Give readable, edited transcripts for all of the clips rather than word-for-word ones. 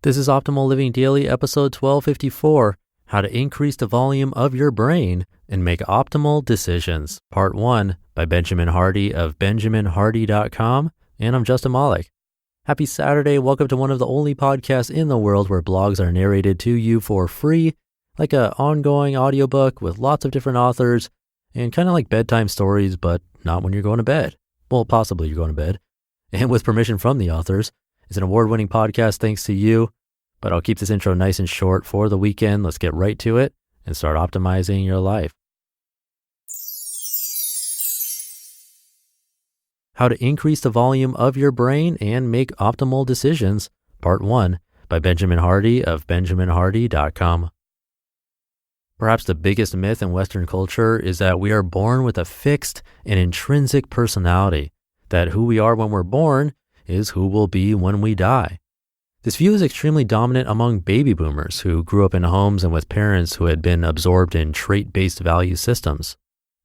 This is Optimal Living Daily, episode 1254, How to Increase the Volume of Your Brain and Make Optimal Decisions, Part 1 by Benjamin Hardy of benjaminhardy.com, and I'm Justin Malik. Happy Saturday. Welcome to one of the only podcasts in the world where blogs are narrated to you for free, like an ongoing audiobook with lots of different authors, and kind of like bedtime stories, but not when you're going to bed. Well, possibly you're going to bed, and with permission from the authors. It's an award-winning podcast thanks to you, but I'll keep this intro nice and short for the weekend. Let's get right to it and start optimizing your life. How to Increase the Volume of Your Brain and Make Optimal Decisions, Part 1 by Benjamin Hardy of benjaminhardy.com. Perhaps the biggest myth in Western culture is that we are born with a fixed and intrinsic personality, that who we are when we're born is who we'll be when we die. This view is extremely dominant among baby boomers who grew up in homes and with parents who had been absorbed in trait-based value systems.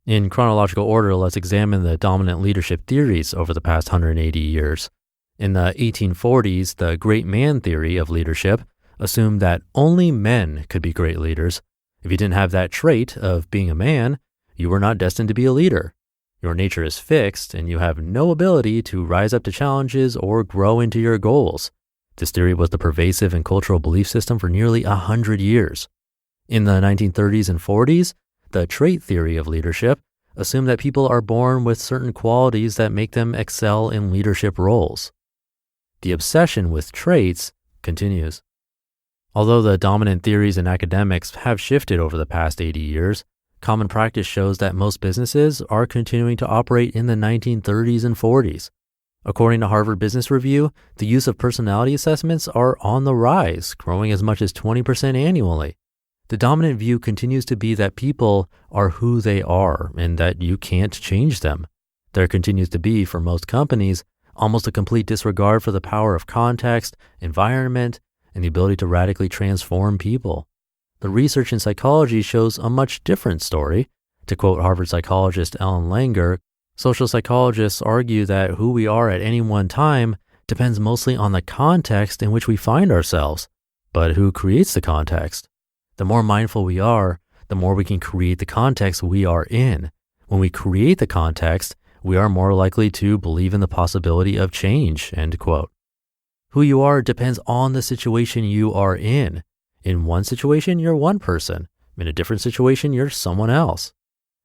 In chronological order, let's examine the dominant leadership theories over the past 180 years. In the 1840s, the great man theory of leadership assumed that only men could be great leaders. If you didn't have that trait of being a man, you were not destined to be a leader. Your nature is fixed, and you have no ability to rise up to challenges or grow into your goals. This theory was the pervasive and cultural belief system for nearly 100 years. In the 1930s and 40s, the trait theory of leadership assumed that people are born with certain qualities that make them excel in leadership roles. The obsession with traits continues. Although the dominant theories in academics have shifted over the past 80 years, common practice shows that most businesses are continuing to operate in the 1930s and 40s. According to Harvard Business Review, the use of personality assessments are on the rise, growing as much as 20% annually. The dominant view continues to be that people are who they are and that you can't change them. There continues to be, for most companies, almost a complete disregard for the power of context, environment, and the ability to radically transform people. The research in psychology shows a much different story. To quote Harvard psychologist Ellen Langer, social psychologists argue that who we are at any one time depends mostly on the context in which we find ourselves. But who creates the context? The more mindful we are, the more we can create the context we are in. When we create the context, we are more likely to believe in the possibility of change, end quote. Who you are depends on the situation you are in. In one situation, you're one person. In a different situation, you're someone else.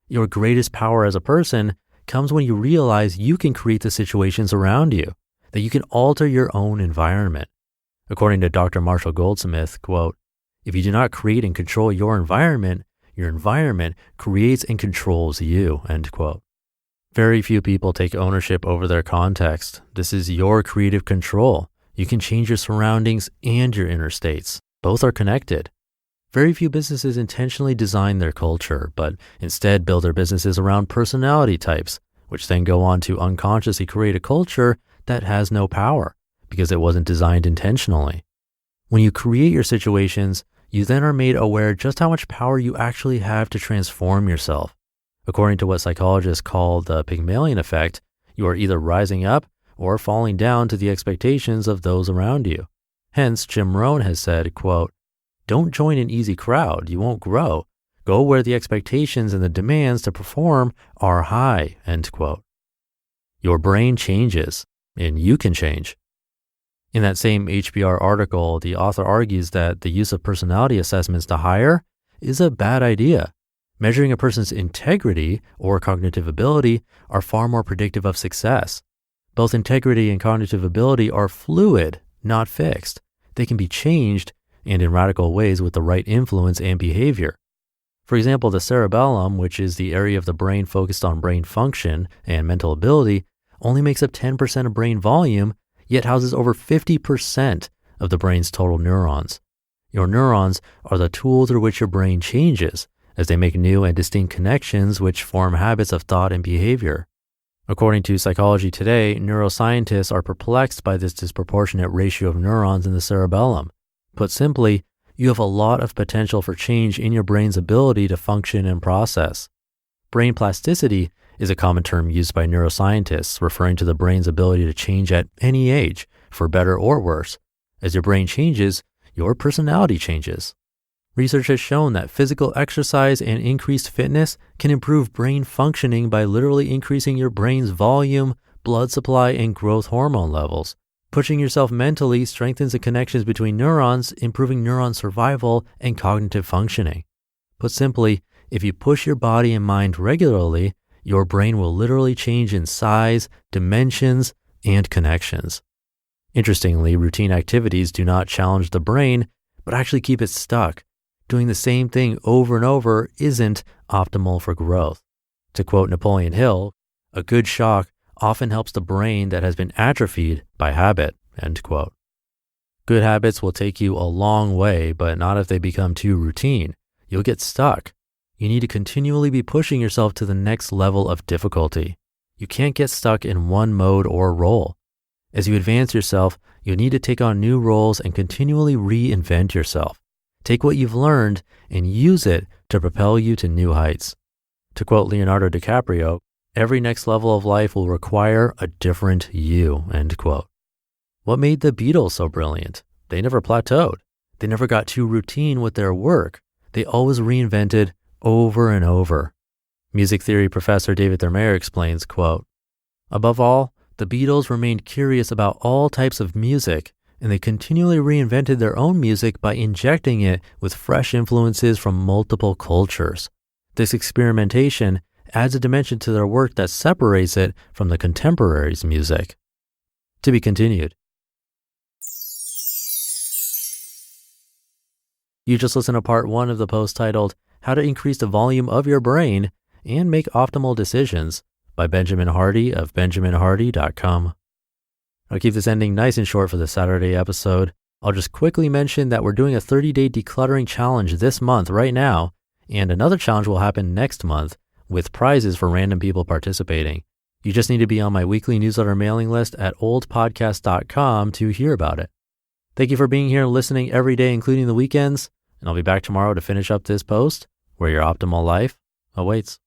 Your greatest power as a person comes when you realize you can create the situations around you, that you can alter your own environment. According to Dr. Marshall Goldsmith, quote, "If you do not create and control your environment creates and controls you," end quote. Very few people take ownership over their context. This is your creative control. You can change your surroundings and your inner states. Both are connected. Very few businesses intentionally design their culture, but instead build their businesses around personality types, which then go on to unconsciously create a culture that has no power because it wasn't designed intentionally. When you create your situations, you then are made aware just how much power you actually have to transform yourself. According to what psychologists call the Pygmalion effect, you are either rising up or falling down to the expectations of those around you. Hence, Jim Rohn has said, quote, "Don't join an easy crowd, you won't grow. Go where the expectations and the demands to perform are high," end quote. Your brain changes, and you can change. In that same HBR article, the author argues that the use of personality assessments to hire is a bad idea. Measuring a person's integrity or cognitive ability are far more predictive of success. Both integrity and cognitive ability are fluid, not fixed. They can be changed, and in radical ways with the right influence and behavior. For example, the cerebellum, which is the area of the brain focused on brain function and mental ability, only makes up 10% of brain volume, yet houses over 50% of the brain's total neurons. Your neurons are the tool through which your brain changes, as they make new and distinct connections which form habits of thought and behavior. According to Psychology Today, neuroscientists are perplexed by this disproportionate ratio of neurons in the cerebellum. Put simply, you have a lot of potential for change in your brain's ability to function and process. Brain plasticity is a common term used by neuroscientists, referring to the brain's ability to change at any age, for better or worse. As your brain changes, your personality changes. Research has shown that physical exercise and increased fitness can improve brain functioning by literally increasing your brain's volume, blood supply, and growth hormone levels. Pushing yourself mentally strengthens the connections between neurons, improving neuron survival and cognitive functioning. Put simply, if you push your body and mind regularly, your brain will literally change in size, dimensions, and connections. Interestingly, routine activities do not challenge the brain, but actually keep it stuck. Doing the same thing over and over isn't optimal for growth. To quote Napoleon Hill, a good shock often helps the brain that has been atrophied by habit, end quote. Good habits will take you a long way, but not if they become too routine. You'll get stuck. You need to continually be pushing yourself to the next level of difficulty. You can't get stuck in one mode or role. As you advance yourself, you'll need to take on new roles and continually reinvent yourself. Take what you've learned and use it to propel you to new heights. To quote Leonardo DiCaprio, every next level of life will require a different you, end quote. What made the Beatles so brilliant? They never plateaued. They never got too routine with their work. They always reinvented over and over. Music theory professor David Thermayer explains, quote, above all, the Beatles remained curious about all types of music, and they continually reinvented their own music by injecting it with fresh influences from multiple cultures. This experimentation adds a dimension to their work that separates it from the contemporaries' music. To be continued. You just listened to part 1 of the post titled, How to Increase the Volume of Your Brain and Make Optimal Decisions by Benjamin Hardy of benjaminhardy.com. I'll keep this ending nice and short for the Saturday episode. I'll just quickly mention that we're doing a 30-day decluttering challenge this month right now, and another challenge will happen next month with prizes for random people participating. You just need to be on my weekly newsletter mailing list at oldpodcast.com to hear about it. Thank you for being here and listening every day, including the weekends, and I'll be back tomorrow to finish up this post where your optimal life awaits.